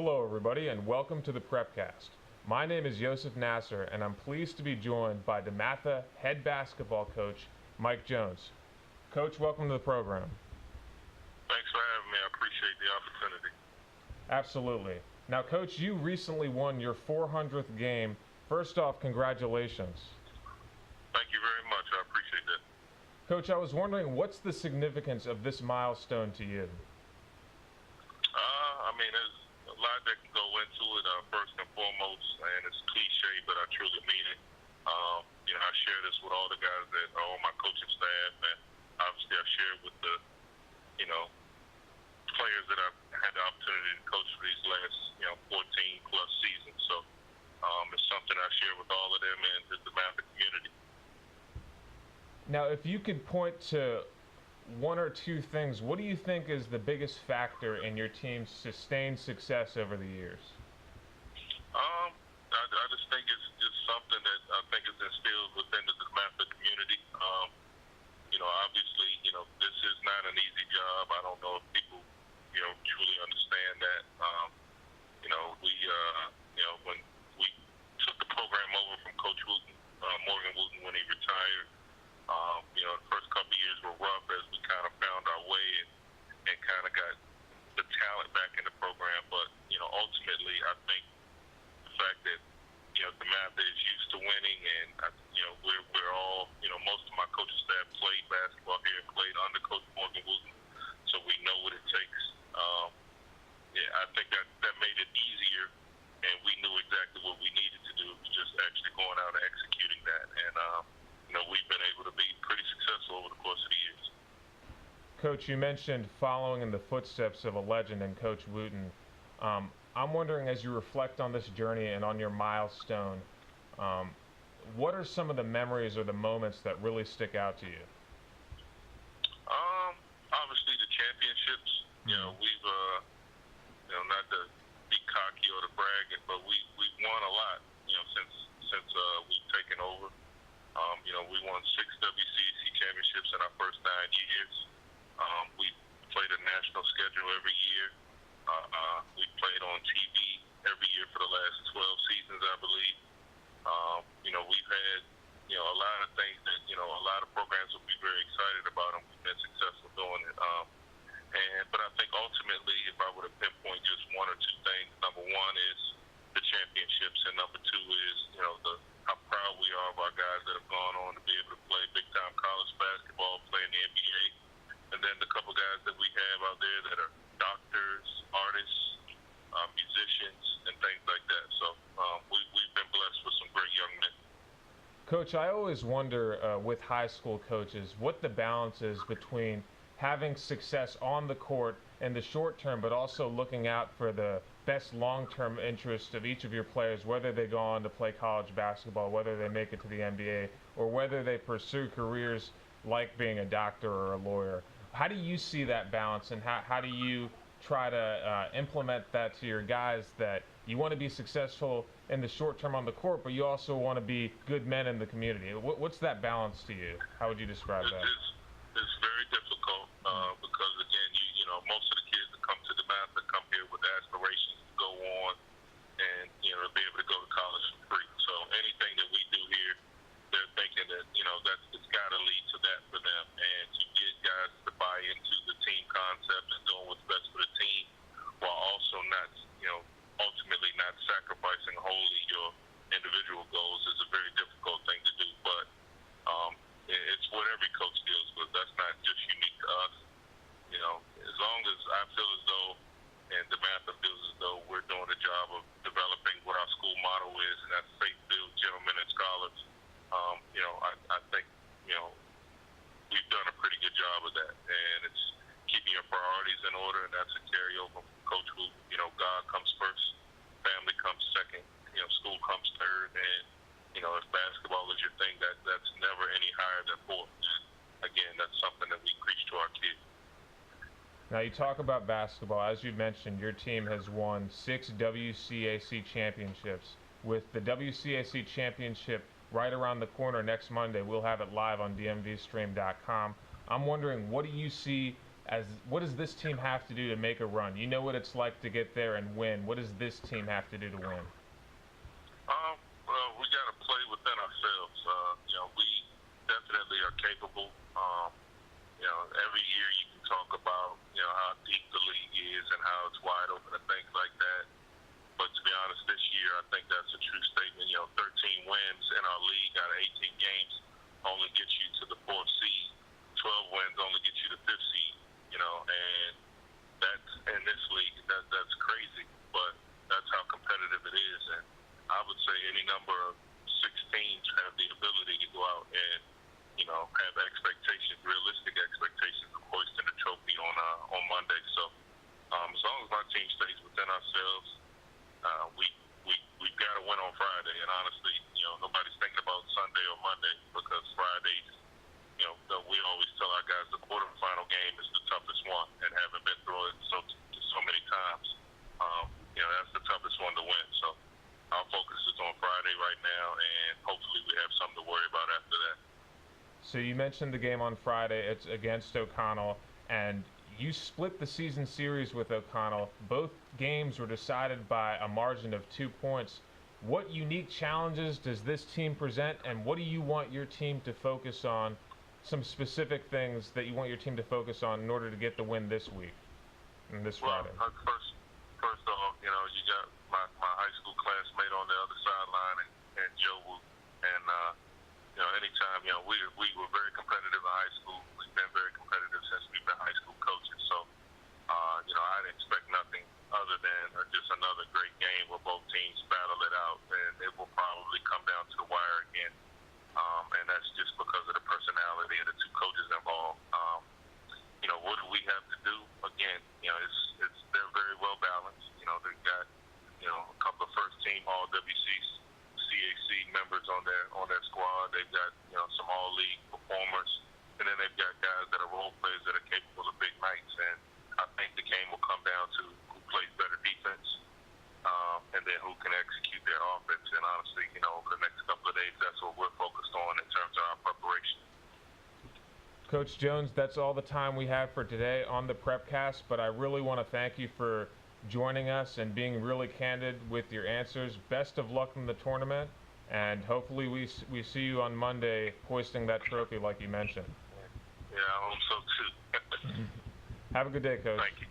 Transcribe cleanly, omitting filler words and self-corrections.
Hello everybody and welcome to the Prepcast. My name is Yosef Nasser and I'm pleased to be joined by Dematha head basketball coach Mike Jones. Coach, welcome to the program. Thanks for having me. I appreciate the opportunity. Absolutely. Now Coach, you recently won your 400th game. First off, congratulations. Thank you very much. I appreciate that. Coach, I was wondering, what's the significance of this milestone to you? There's a lot that can go into it. First and foremost, and it's cliche, but I truly mean it. I share this with all the guys that are on my coaching staff, and obviously I share it with the, players that I've had the opportunity to coach for these last, 14 plus seasons. So it's something I share with all of them and the Dematha community. Now, if you could point to one or two things, what do you think is the biggest factor in your team's sustained success over the years? I just think it's just something that I think is instilled within the Dematha community. Obviously, this is not an easy job. I don't know if people, truly understand that. When we took the program over from Coach Wooten, Morgan Wooten, when he retired, the first couple of years were rough as we kind of found our way and kind of got the talent back in the program. But, ultimately, I think the fact that, Dematha is used to winning and, we're all, most of my coaching staff played basketball here, played under Coach Morgan Wooten, so we know what it takes. I think that made it easier, and we knew exactly what we needed to do. It was just actually going out and executing that. And, we've been able to be pretty successful over the course of the years. Coach, you mentioned following in the footsteps of a legend in Coach Wooten. I'm wondering, as you reflect on this journey and on your milestone, what are some of the memories or the moments that really stick out to you? Obviously the championships. We've not to be cocky or to brag it, but we've won a lot. Since we've taken over. We won 6 WCAC championships in our first 9 years. We played a national schedule every year. We played on TV every year for the last 12 seasons, I believe. We've had, a lot of things that, a lot of programs will be very excited about, and we've been successful doing it. But I think ultimately, if I were to pinpoint just one or two things, number one is the championships, and number two is, how proud we are of our guys that have gone on to be able to play big-time college basketball, play in the NBA, and then the couple guys that we have out there that are doctors, artists, musicians, and things like that. So we've been blessed with some great young men. Coach, I always wonder with high school coaches what the balance is between having success on the court in the short term, but also looking out for the best long-term interest of each of your players, whether they go on to play college basketball, whether they make it to the NBA, or whether they pursue careers like being a doctor or a lawyer. How do you see that balance, and how do you try to implement that to your guys, that you want to be successful in the short term on the court, but you also want to be good men in the community? What's that balance to you? How would you describe that? It's very difficult because, again, most of the kids that come to Dematha come here with aspirations to go on and, to be able to go to college for free. So anything that we do here, they're thinking that, it's got to lead to that for them. And to get guys to buy into the team concept and doing what's best for the team, while also not, ultimately not sacrificing wholly your individual goals, is a very difficult thing to do. But it's what every coach deals with. That's not just unique to us. As long as I feel as though, and Dematha feels as though, we're doing a job of developing what our school motto is, and that's faith-filled gentlemen and scholars. I think, we've done a pretty good job of that. And it's keeping your priorities in order, and that's a carryover from Coach Wooten. God comes first, family comes second, school comes third, and, if basketball is your thing, that's never any higher than fourth. And again, that's something that we preach to our kids. Now, you talk about basketball. As you mentioned, your team has won 6 WCAC championships. With the WCAC championship right around the corner next Monday, we'll have it live on DMVSTREAM.COM. I'm wondering, what do you see as what does this team have to do to make a run? You know what it's like to get there and win. What does this team have to do to win? Well, we got to play within ourselves. We definitely are capable. Every year you can talk about, how deep the league is and how it's wide open and things like that. But to be honest, this year I think that's a true statement. 13 wins in our league out of 18 games only gets you to the 4th seed. 12 wins only gets you to 5th seed. And that's in this league. That's crazy, but that's how competitive it is. And I would say any number of 6 teams have the ability to go out and have expectations, realistic expectations of hoisting the trophy on Monday. So as long as my team stays within ourselves, we've got to win on Friday. And honestly, nobody's thinking about Sunday or Monday because Fridays, we always tell our guys the quarterfinal game is the toughest one, and having been through it so many times, that's the toughest one to win. So our focus is on Friday right now, and hopefully we have something to worry about after that. So you mentioned the game on Friday. It's against O'Connell, and you split the season series with O'Connell. Both games were decided by a margin of 2 points. What unique challenges does this team present, and what do you want your team to focus on? Some specific things that you want your team to focus on in order to get the win this week and this Friday. First off, you got my high school classmate on the other sideline, and Joe Wu. And anytime, we were very competitive in high school. We've been very competitive since we've been high school coaches. So, I'd expect nothing other than just another great game where both teams battle it out, and it will probably come down to the wire again. And that's just because of the personality of the 2 coaches involved. What do we have to do? Again, they're very well balanced. They've got, a couple of first-team All-WC CAC members on their squad. They've got, some all-league performers, and then they've got guys that are role players that are capable of big nights. And I think the game will come down to who plays better defense, and then who can execute their offense. And honestly, over the next couple of days, that's what we're focused on in terms of our preparation. Coach Jones, that's all the time we have for today on the Prepcast, but I really want to thank you for joining us and being really candid with your answers. Best of luck in the tournament, and hopefully we see you on Monday hoisting that trophy like you mentioned. Yeah, I hope so too. Have a good day, Coach. Thank you.